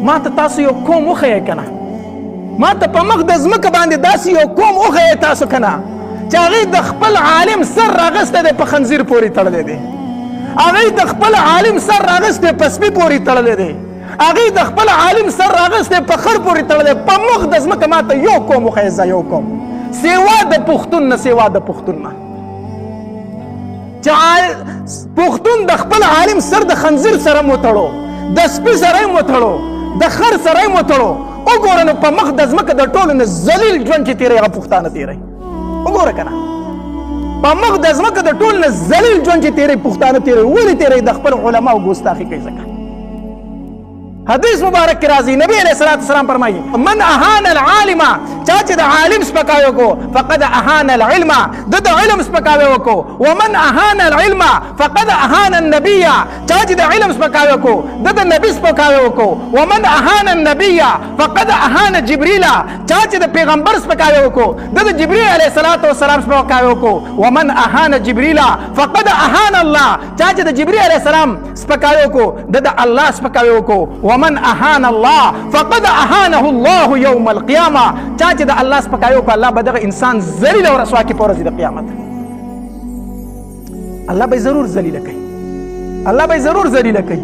ما ته تاسو یو قوم وښیئ که نه، ما ته په مخ د ځمکه باندې داسې یو قوم وښیئ تاسو که نه چې هغوی د خپل عالم سر راغستی دی په خنزیر پورې تړلی دی، هغوی د خپل عالم سر راغستی په سپي پورې تړلی دی، هغوی د خپل عالم سر راغستی په خر پورې تړلی. په مخ د ځمکه ما ته یو قوم وښیئ، زه یو قوم سوا د پښتون نه، سوا د پښتون نه، چې پښتون د خپل عالم سر د خنزیر سره مو تړو، د سپي سره مو تړو، د خر سره مو تړو. وګوره نو په مخ د ځمکه د ټولو نه ذلیل ژوند چې تېروي هغه پښتانه تېروي. وګوره که نه په مخ د ځمکه د ټولو نه ذلیل ژوند چې تېروي پښتانه تېروي. ولې تېروي؟ د خپل علماو ګستاخي کوي. ځکه حدیث مبارک کې راځي، نبی علیہ الصلوۃ والسلام فرمایي من اهان العالم، چا چې د عالم سپکاوی وکړو فقد اهان العلم، د علم سپکاوی وکړو. ومن اهان العلم فقد اهان النبي، چا چې د علم سپکاوی وکړو د نبی سپکاوی وکړو. ومن اهان النبي فقد اهان جبريل، چا چې د پیغمبر سپکاوی وکړو د جبريل علیہ الصلوۃ والسلام سپکاوی وکړو. ومن اهان جبريل فقد اهان الله، چا چې د جبريل علیہ السلام سپکاوی وکړو د الله سپکاوی وکړو. ومن اهان الله فقد اهانه الله يوم القيامه، چا چې د الله سپکاوی وکړو الله به دغه انسان ذلیل او رسوا کړي په ورځ د قیامت. الله به ضرور ذلیل کوي، الله به ضرور ذلیل کوي.